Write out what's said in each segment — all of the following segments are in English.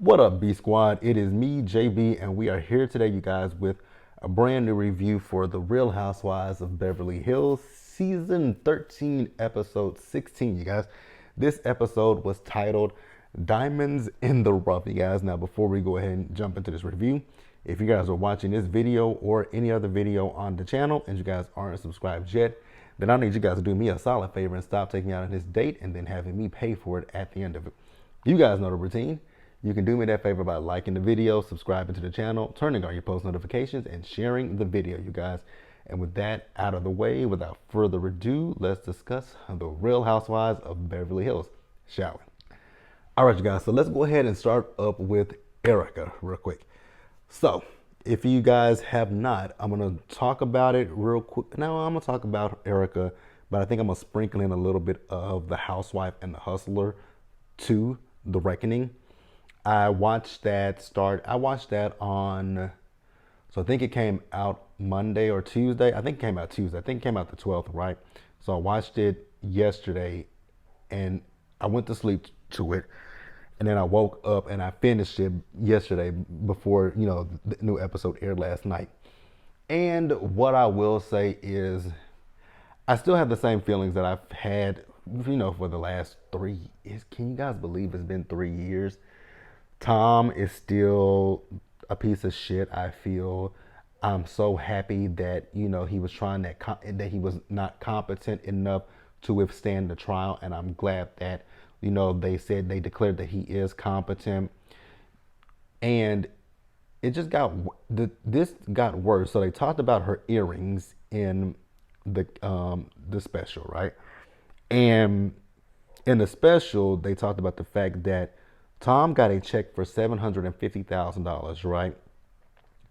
What up, B Squad? It is me, JB, and we are here today, you guys, with a brand new review for The Real Housewives of Beverly Hills, Season 13, Episode 16, you guys. This episode was titled Diamonds in the Rough, you guys. Now, before we go ahead and jump into this review, if you guys are watching this video or any other video on the channel and you guys aren't subscribed yet, then I need you guys to do me a solid favor and stop taking me out on this date and then having me pay for it at the end of it. You guys know the routine. You can do me that favor by liking the video, subscribing to the channel, turning on your post notifications, and sharing the video, you guys. And with that out of the way, without further ado, let's discuss The Real Housewives of Beverly Hills, shall we? All right, you guys, so let's go ahead and start up with Erica real quick. So, if you guys have not, I'm going to talk about it real quick. Now, I'm going to talk about Erica, but I think I'm going to sprinkle in a little bit of The Housewife and the Hustler to The Reckoning. I watched that on, so I think it came out Monday or Tuesday. I think it came out Tuesday. I think it came out the 12th, right? So I watched it yesterday and I went to sleep to it. And then I woke up and I finished it yesterday before, the new episode aired last night. And what I will say is I still have the same feelings that I've had, for the last 3 years. Can you guys believe it's been 3 years? Tom is still a piece of shit, I feel. I'm so happy that, he was that he was not competent enough to withstand the trial. And I'm glad that, they declared that he is competent. And it just this got worse. So they talked about her earrings in the special, right? And in the special, they talked about the fact that Tom got a check for $750,000, right?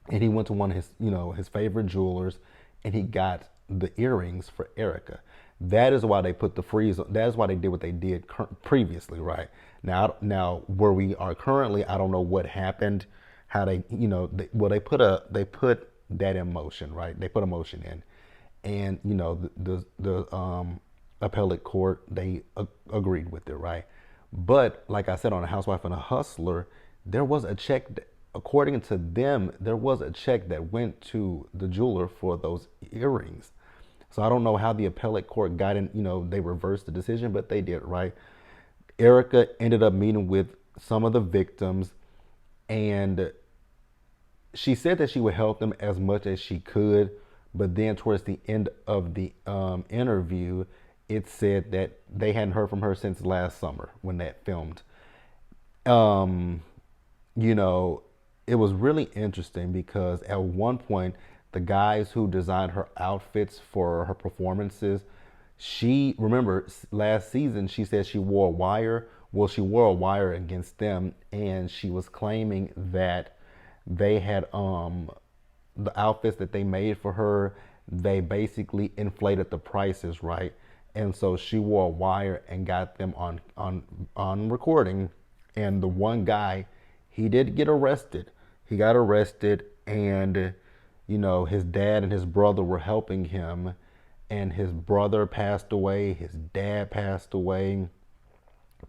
And he went to one of his, his favorite jewelers, and he got the earrings for Erica. That is why they put the freeze. That is why they did what they did previously, right? Now where we are currently, I don't know what happened. How they, they put that in motion, right? They put a motion in, and the appellate court, they agreed with it, right? But like I said, on a Housewife and a Hustler, there was a check, according to them, there was a check that went to the jeweler for those earrings. So I don't know how the appellate court got in, they reversed the decision, but they did, right? Erica ended up meeting with some of the victims, and she said that she would help them as much as she could. But then towards the end of the interview, it said that they hadn't heard from her since last summer when that filmed. It was really interesting because at one point, the guys who designed her outfits for her performances, remember last season, she said she wore a wire. Well, she wore a wire against them, and she was claiming that they had, the outfits that they made for her, they basically inflated the prices, right? And so she wore a wire and got them on recording. And the one guy, he did get arrested. He got arrested, and his dad and his brother were helping him, and his brother passed away, his dad passed away.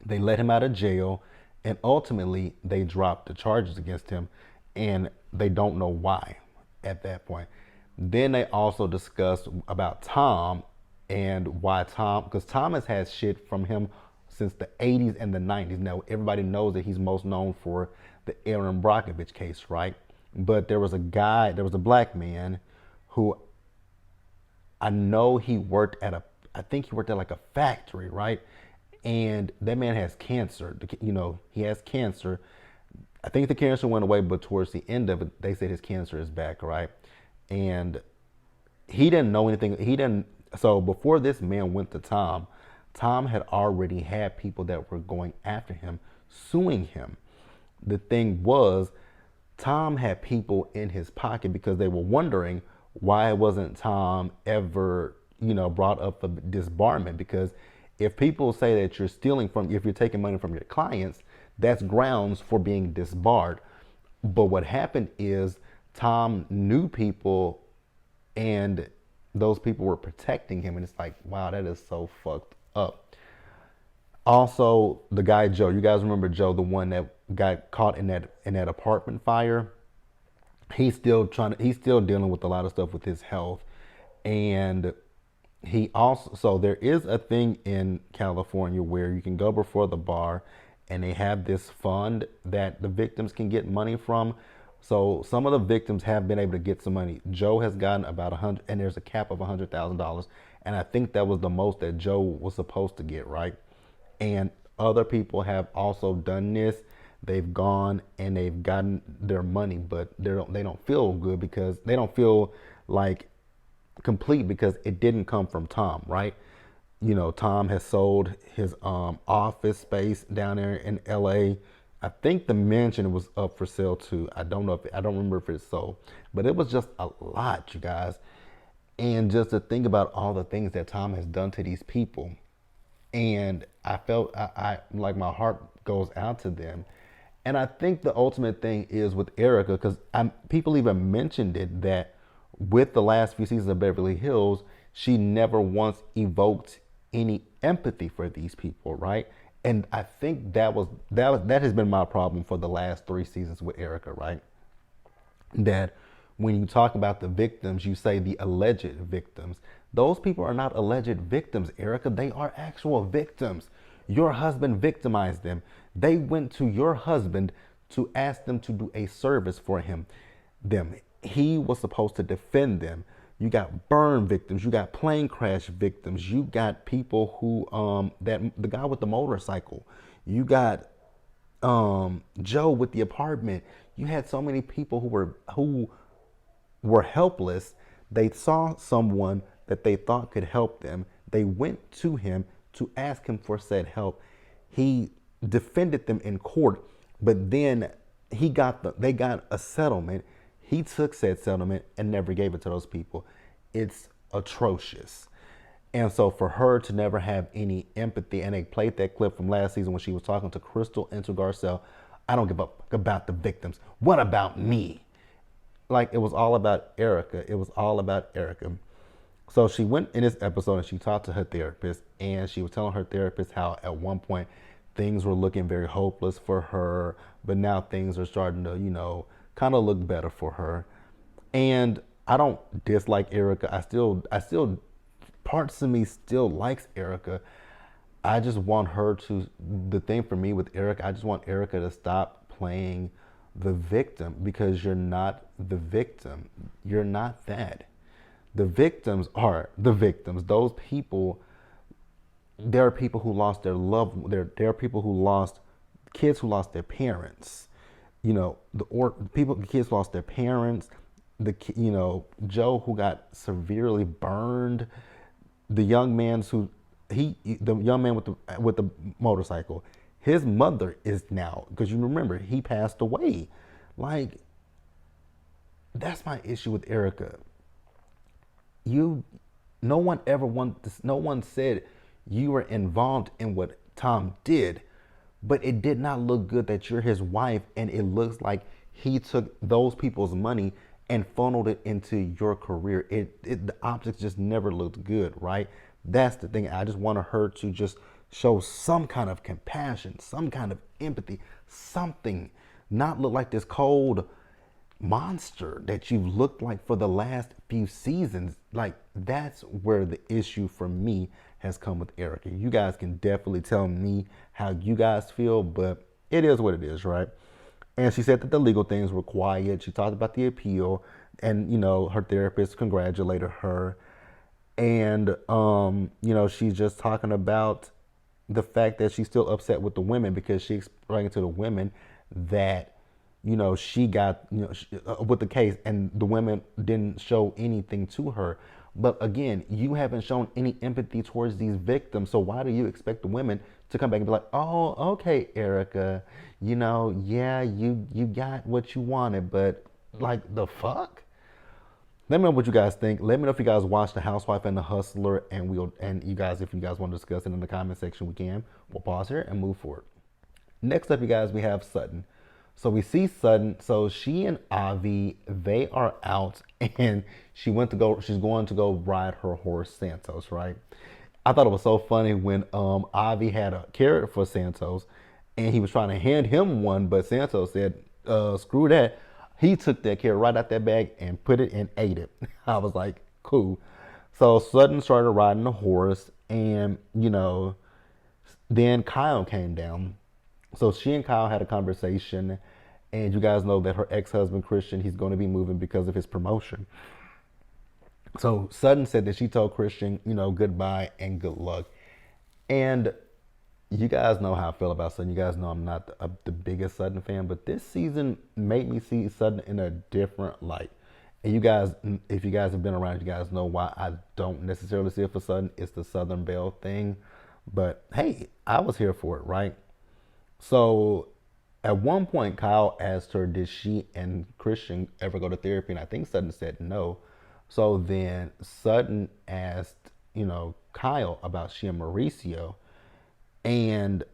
They let him out of jail, and ultimately they dropped the charges against him, and they don't know why at that point. Then they also discussed about Tom and why because Tom has had shit from him since the 80s and the 90s. Now, everybody knows that he's most known for the Aaron Brockovich case, right? But there was a black man who I know he worked at I think he worked at like a factory, right? And that man has cancer. He has cancer. I think the cancer went away, but towards the end of it, they said his cancer is back, right? And he didn't know anything. So before this man went to Tom, Tom had already had people that were going after him, suing him. The thing was, Tom had people in his pocket because they were wondering why wasn't Tom ever, brought up for disbarment. Because if people say that if you're taking money from your clients, that's grounds for being disbarred. But what happened is Tom knew people, and those people were protecting him, and it's like, wow, that is so fucked up. Also, the guy Joe, you guys remember Joe, the one that got caught in that apartment fire. He's still dealing with a lot of stuff with his health. And he also, so there is a thing in California where you can go before the bar and they have this fund that the victims can get money from. So some of the victims have been able to get some money. Joe has gotten about 100, and there's a cap of $100,000, and I think that was the most that Joe was supposed to get, right? And other people have also done this. They've gone and they've gotten their money, but they don't feel good because they don't feel like complete because it didn't come from Tom, right? You know, Tom has sold his office space down there in LA. I think the mansion was up for sale too. I don't remember if it's sold, but it was just a lot, you guys. And just to think about all the things that Tom has done to these people, and I felt I like my heart goes out to them. And I think the ultimate thing is with Erica, because people even mentioned it that with the last few seasons of Beverly Hills, she never once evoked any empathy for these people, right? And I think that has been my problem for the last 3 seasons with Erica, right? That when you talk about the victims, you say the alleged victims. Those people are not alleged victims, Erica. They are actual victims. Your husband victimized them. They went to your husband to ask them to do a service for them. He was supposed to defend them. You got burn victims. You got plane crash victims. You got people who that the guy with the motorcycle. You got Joe with the apartment. You had so many people who were helpless. They saw someone that they thought could help them. They went to him to ask him for said help. He defended them in court, but then they got a settlement. He took said settlement and never gave it to those people. It's atrocious. And so for her to never have any empathy, and they played that clip from last season when she was talking to Crystal and to Garcelle, I don't give up about the victims. What about me? Like, it was all about Erica. It was all about Erica. So she went in this episode and she talked to her therapist, and she was telling her therapist how at one point things were looking very hopeless for her, but now things are starting to, kind of look better for her. And I don't dislike Erica. I still parts of me still likes Erica. I just want her to, the thing for me with Erica, I just want Erica to stop playing the victim, because you're not the victim. You're not that. The victims are the victims. Those people, there are people who lost their there are people who lost, kids who lost their parents. The kids who lost their parents. Joe who got severely burned. The young man with the motorcycle. His mother is now, because you remember he passed away. Like, that's my issue with Erica. No one said you were involved in what Tom did, but it did not look good that you're his wife, and it looks like he took those people's money and funneled it into your career. The optics just never looked good, right? That's the thing. I just wanted her to just show some kind of compassion, some kind of empathy, something. Not look like this cold monster that you've looked like for the last few seasons. Like, that's where the issue for me has come with Erica. You guys can definitely tell me how you guys feel, but it is what it is, right? And she said that the legal things were quiet. She talked about the appeal, and her therapist congratulated her. And she's just talking about the fact that she's still upset with the women, because she explained to the women that she got with the case, and the women didn't show anything to her. But again, you haven't shown any empathy towards these victims, so why do you expect the women to come back and be like, oh, okay, Erica, yeah, you got what you wanted, but like, the fuck? Let me know what you guys think. Let me know if you guys watched The Housewife and The Hustler, and you guys, if you guys want to discuss it in the comment section, we can. We'll pause here and move forward. Next up, you guys, we have Sutton. So we see Sutton. So she and Avi, they are out, and she's going to go ride her horse Santos, right? I thought it was so funny when Avi had a carrot for Santos, and he was trying to hand him one, but Santos said, "Screw that." He took that carrot right out that bag and put it and ate it. I was like, "Cool." So Sutton started riding the horse, and then Kyle came down. So she and Kyle had a conversation, and you guys know that her ex-husband Christian, he's going to be moving because of his promotion. So Sutton said that she told Christian, goodbye and good luck. And you guys know how I feel about Sutton. You guys know I'm not the biggest Sutton fan, but this season made me see Sutton in a different light. And you guys, if you guys have been around, you guys know why I don't necessarily see it for Sutton. It's the Southern Belle thing. But hey, I was here for it, right? So at one point, Kyle asked her, did she and Christian ever go to therapy? And I think Sutton said no. So then Sutton asked, Kyle about she and Mauricio. And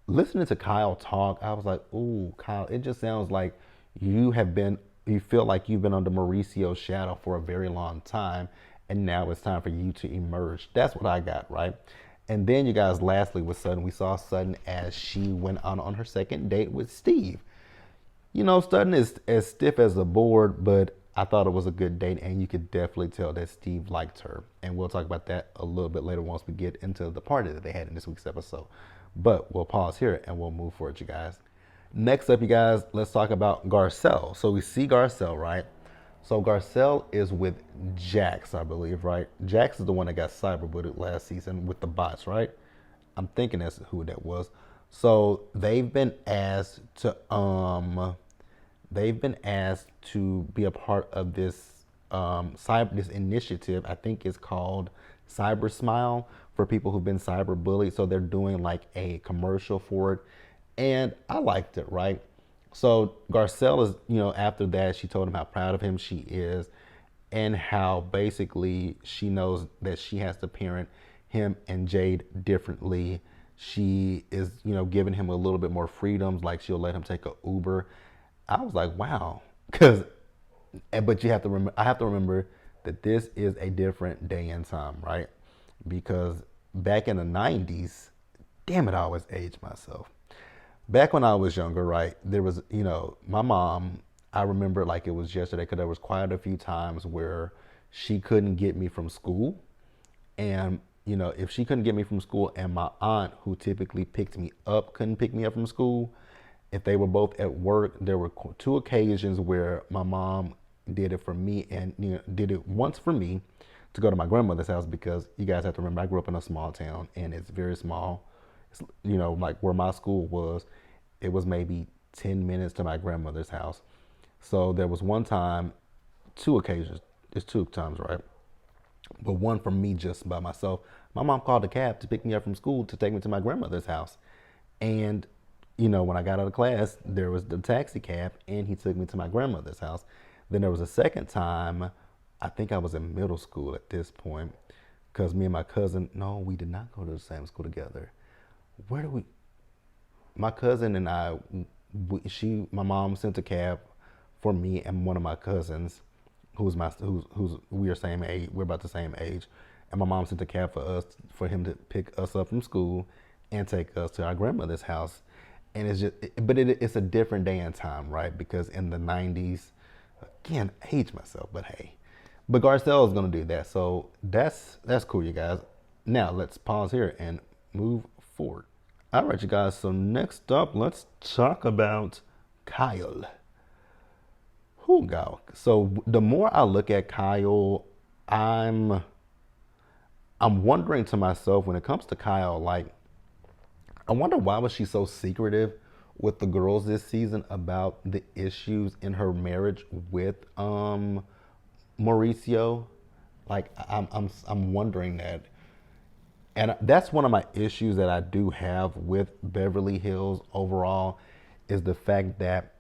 listening to Kyle talk, I was like, ooh, Kyle, it just sounds like you feel like you've been under Mauricio's shadow for a very long time. And now it's time for you to emerge. That's what I got, right? And then you guys, lastly, with Sutton, we saw Sutton as she went on her second date with Steve. Sutton is as stiff as a board, but I thought it was a good date, and you could definitely tell that Steve liked her. And we'll talk about that a little bit later once we get into the party that they had in this week's episode. But we'll pause here and we'll move forward, you guys. Next up, you guys, let's talk about Garcelle. So we see Garcelle, right? So Garcelle is with Jax, I believe, right? Jax is the one that got cyberbullied last season with the bots, right? I'm thinking that's who that was. So they've been asked to be a part of this initiative. I think it's called Cyber Smile for people who've been cyberbullied. So they're doing like a commercial for it, and I liked it, right? So Garcelle is, after that, she told him how proud of him she is, and how basically she knows that she has to parent him and Jade differently. She is, giving him a little bit more freedoms, like she'll let him take a Uber. I was like, wow, but you have to remember. I have to remember that this is a different day and time, right? Because back in the '90s, damn it, I always age myself. Back when I was younger, right, there was, my mom, I remember like it was yesterday because there was quite a few times where she couldn't get me from school. And, if she couldn't get me from school and my aunt, who typically picked me up, couldn't pick me up from school, if they were both at work, there were two occasions where my mom did it for me, and did it once for me to go to my grandmother's house, because you guys have to remember I grew up in a small town and it's very small. It's, like where my school was, it was maybe 10 minutes to my grandmother's house. So there was one time, two occasions, it's two times, right? But one for me just by myself. My mom called a cab to pick me up from school to take me to my grandmother's house. And, when I got out of class, there was the taxi cab and he took me to my grandmother's house. Then there was a second time, I think I was in middle school at this point, because me and my cousin, no, we did not go to the same school together. Where do we, my cousin and I, my mom sent a cab for me and one of my cousins, who's we are same age, we're about the same age, and my mom sent a cab for him to pick us up from school and take us to our grandmother's house. And it's a different day and time, right? Because in the '90s, again, I age myself, but hey, but Garcelle is gonna do that, so that's cool, you guys. Now let's pause here and move forward. All right, you guys. So next up, let's talk about Kyle. Who go? So the more I look at Kyle, I'm I'm wondering to myself when it comes to Kyle, like, I wonder why was she so secretive with the girls this season about the issues in her marriage with Mauricio. Like I'm wondering that, and that's one of my issues that I do have with Beverly Hills overall, is the fact that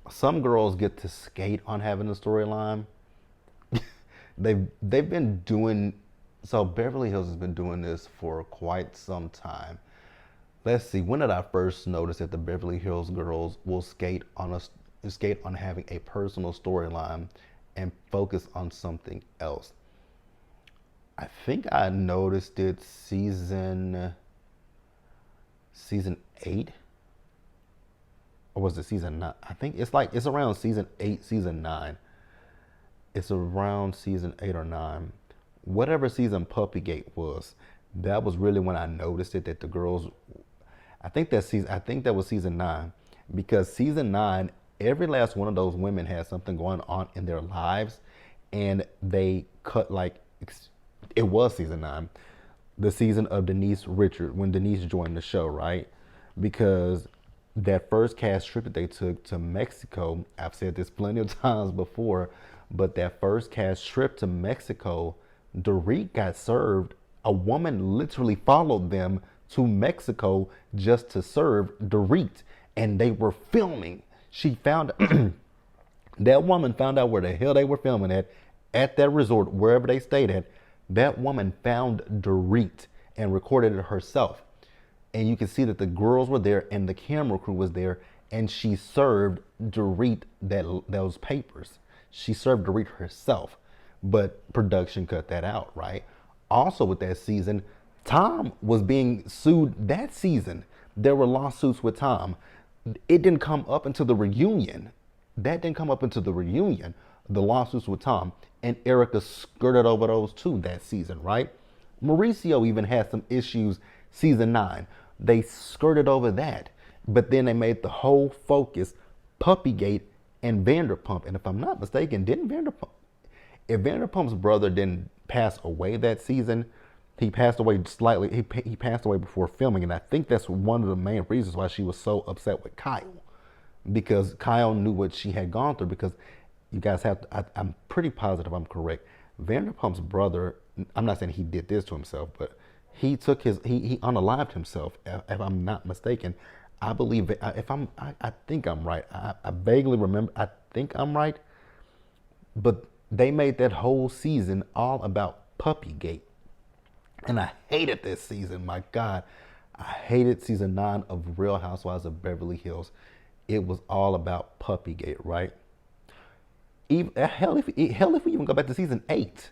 some girls get to skate on having a storyline. They've been doing so. Beverly Hills has been doing this for quite some time. Let's see. When did I first notice that the Beverly Hills girls will skate on having a personal storyline and focus on something else? I think I noticed it season 8. or was it season 9? I think it's around season 8, season 9. It's around season 8 or 9. Whatever season Puppygate was, that was really when I noticed it, that the girls, I think that was season 9, because season 9, every last one of those women had something going on in their lives, and they cut like, it was season 9, the season of Denise Richard, when Denise joined the show, right? Because that first cast trip that they took to Mexico, I've said this plenty of times before, but that first cast trip to Mexico, Dorit got served. A woman literally followed them to Mexico just to serve Dorit, and they were filming. She found that woman found out where the hell they were filming at that resort, wherever they stayed at. That woman found Dorit and recorded it herself. And you can see that the girls were there and the camera crew was there, and she served Dorit those papers. She served Dorit herself, but production cut that out, right? Also with that season, Tom was being sued that season. There were lawsuits with Tom. It didn't come up until the reunion. That didn't come up until the reunion, the lawsuits with Tom. And Erica skirted over those too that season, right? Mauricio even had some issues season 9. They skirted over that. But then they made the whole focus Puppygate and Vanderpump. And if I'm not mistaken, if Vanderpump's brother didn't pass away that season, he passed away slightly. He passed away before filming. And I think that's one of the main reasons why she was so upset with Kyle. Because Kyle knew what she had gone through. Because you guys have to, I'm pretty positive I'm correct. Vanderpump's brother, I'm not saying he did this to himself, but he unalived himself, if I'm not mistaken. I believe, I think I'm right. I vaguely remember, I think I'm right. But they made that whole season all about Puppygate. And I hated this season, my God. I hated season 9 of Real Housewives of Beverly Hills. It was all about Puppygate, right? Hell, if we even go back to season 8,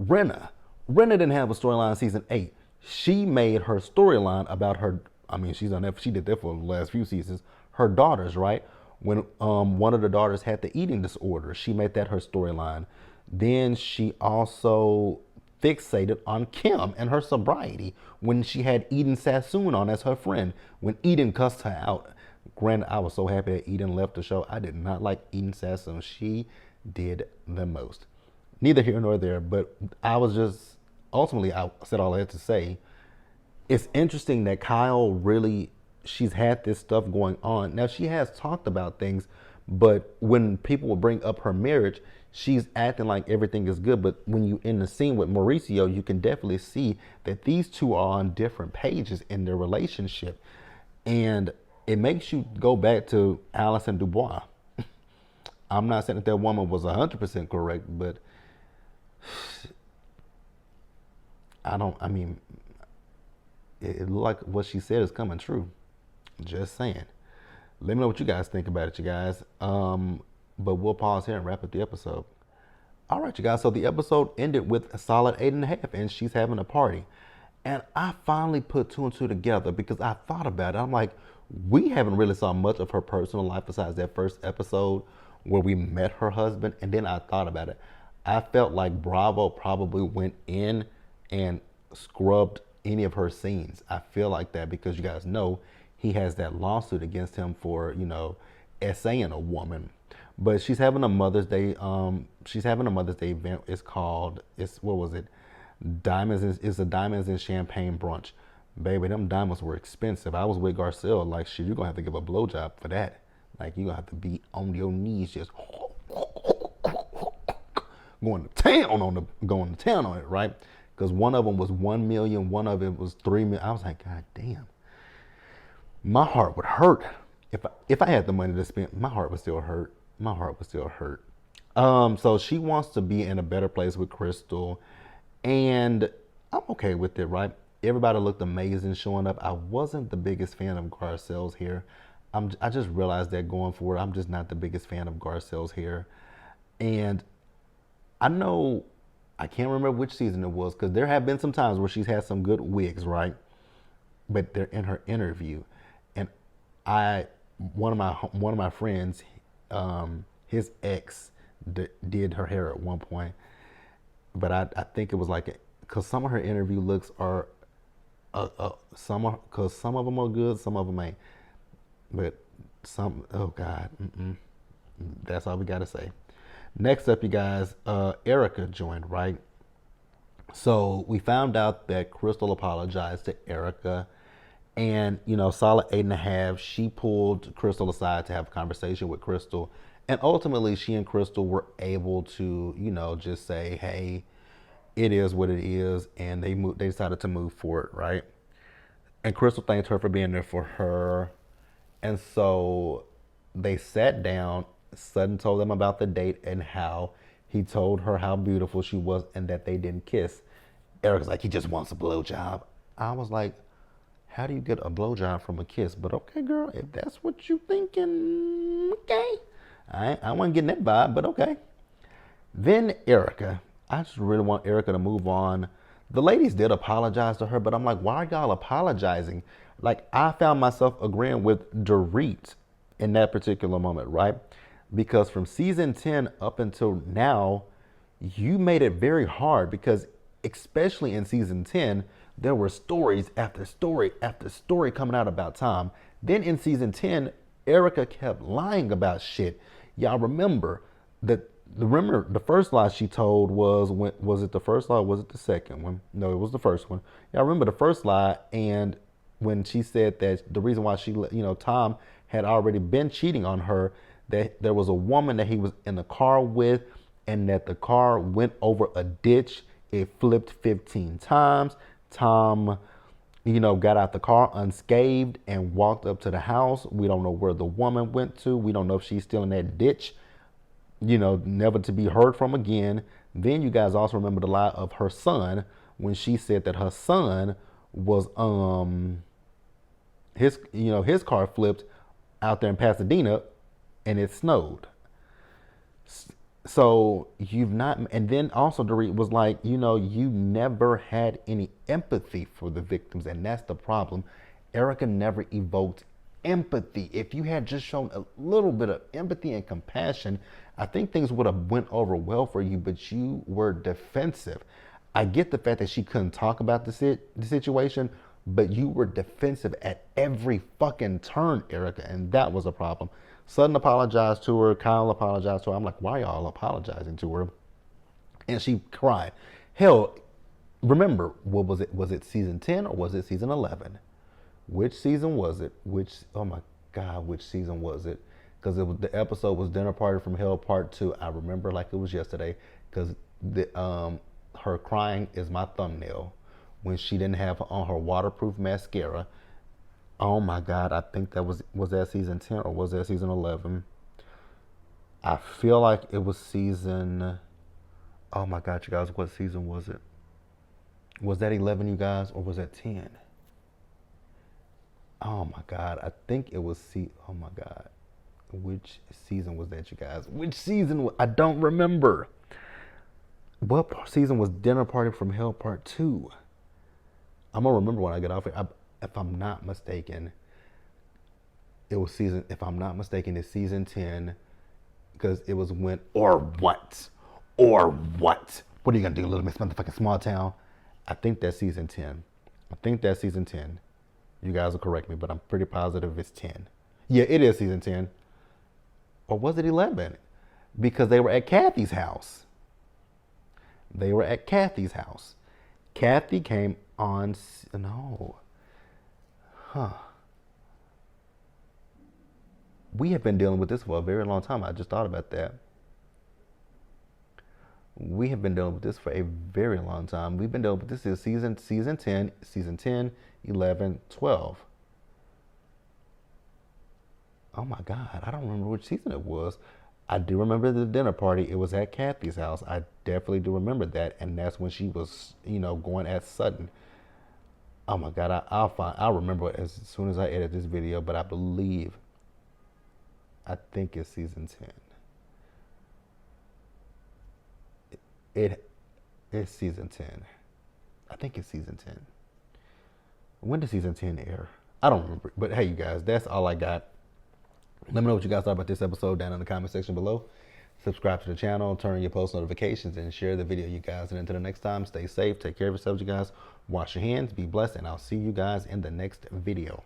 Rinna didn't have a storyline in season 8. She made her storyline about her. I mean, she did that for the last few seasons. Her daughters, right? When one of the daughters had the eating disorder, she made that her storyline. Then she also fixated on Kim and her sobriety when she had Eden Sassoon on as her friend. When Eden cussed her out, granted, I was so happy that Eden left the show. I did not like Eden Sassoon. She did the most. Neither here nor there, but ultimately, I said all I had to say. It's interesting that Kyle she's had this stuff going on. Now, she has talked about things, but when people will bring up her marriage, she's acting like everything is good. But when you in the scene with Mauricio, you can definitely see that these two are on different pages in their relationship. And it makes you go back to Allison Dubois. I'm not saying that woman was 100% correct, but it looked like what she said is coming true. Just saying. Let me know what you guys think about it, you guys. But we'll pause here and wrap up the episode. All right, you guys. So the episode ended with a solid 8.5, and she's having a party. And I finally put 2 and 2 together because I thought about it. I'm like, we haven't really saw much of her personal life besides that first episode where we met her husband. And then I thought about it. I felt like Bravo probably went in and scrubbed any of her scenes. I feel like that because you guys know he has that lawsuit against him for, essaying a woman. But she's having a Mother's Day. She's having a Mother's Day event. What was it? It's a diamonds and champagne brunch. Baby, them diamonds were expensive. I was with Garcelle, like, shit, you're gonna have to give a blowjob for that. Like, you're gonna have to be on your knees just going to town on it, right? Because one of them was 1 million, one of it was 3 million. I was like, God damn. My heart would hurt. If I had the money to spend, my heart would still hurt. So she wants to be in a better place with Crystal. And I'm okay with it, right? Everybody looked amazing showing up. I wasn't the biggest fan of Garcelle's hair. I just realized that going forward, I'm just not the biggest fan of Garcelle's hair. And I know, I can't remember which season it was, because there have been some times where she's had some good wigs, right? But they're in her interview. And I one of my friends, his ex did her hair at one point, but I think it was like because some of her interview looks are some of them are good, some of them ain't. But some, oh God, that's all we gotta say. Next up, you guys, Erica joined, right? So we found out that Crystal apologized to Erica, and solid 8.5. She pulled Crystal aside to have a conversation with Crystal, and ultimately, she and Crystal were able to, just say, "Hey, it is what it is," and they decided to move forward, right? And Crystal thanked her for being there for her. And so they sat down. Sutton told them about the date and how he told her how beautiful she was and that they didn't kiss. Eric's like, he just wants a blowjob. I was like, how do you get a blowjob from a kiss? But okay, girl, if that's what you thinking, okay. I wasn't getting that vibe, but okay. Then Erica, I just really want Erica to move on. The ladies did apologize to her, but I'm like, why are y'all apologizing? Like, I found myself agreeing with Dorit in that particular moment, right? Because from season 10 up until now, you made it very hard because, especially in season 10, there were stories after story after story coming out about Tom. Then in season 10, Erica kept lying about shit. Y'all remember the first lie she told was it the first lie or was it the second one? No, it was the first one. Y'all remember the first lie, and when she said that the reason why Tom had already been cheating on her, that there was a woman that he was in the car with, and that the car went over a ditch. It flipped 15 times. Tom, got out the car unscathed and walked up to the house. We don't know where the woman went to. We don't know if she's still in that ditch, never to be heard from again. Then you guys also remember the lie of her son when she said that her son was his car flipped out there in Pasadena and it snowed. So you've not, and then also Dorit was like, you never had any empathy for the victims, and that's the problem. Erica never evoked empathy. If you had just shown a little bit of empathy and compassion, I think things would have went over well for you, but you were defensive. I get the fact that she couldn't talk about the situation, but you were defensive at every fucking turn, Erica, and that was a problem. Sutton apologized to her. Kyle apologized to her. I'm like, why y'all apologizing to her? And she cried. Hell, remember, what was it? Was it season 10 or was it season 11? Which season was it? Oh my God, which season was it? Because the episode was Dinner Party from Hell Part 2. I remember like it was yesterday because her crying is my thumbnail when she didn't have on her waterproof mascara. Oh my God, I think that was that season 10 or was that season 11? I feel like it was season, oh my God, you guys, what season was it? Was that 11, you guys, or was that 10? Oh my God, I think it was, oh my God. Which season was that, you guys? Which season? I don't remember. What season was Dinner Party from Hell Part 2? I'm going to remember when I get off here. If I'm not mistaken, it's season 10, because it was when, or what? What are you going to do, Little Miss Motherfucking Small Town? I think that's season 10. You guys will correct me, but I'm pretty positive it's 10. Yeah, it is season 10. Or was it 11? Because they were at Kathy's house. Kathy came on, no. Huh. We have been dealing with this for a very long time. I just thought about that. We have been dealing with this for a very long time. We've been dealing with this is season 10, 11, 12. Oh my God, I don't remember which season it was. I do remember the dinner party. It was at Kathy's house. I definitely do remember that. And that's when she was, going at Sutton. Oh my God, I'll remember it as soon as I edit this video, but I think it's season 10. It's season 10. I think it's season 10. When did season 10 air? I don't remember. But hey, you guys, that's all I got Let me know what you guys thought about this episode down in the comment section below. Subscribe to the channel, turn on your post notifications, and share the video, you guys. And until the next time, stay safe, take care of yourselves, you guys. Wash your hands, be blessed, and I'll see you guys in the next video.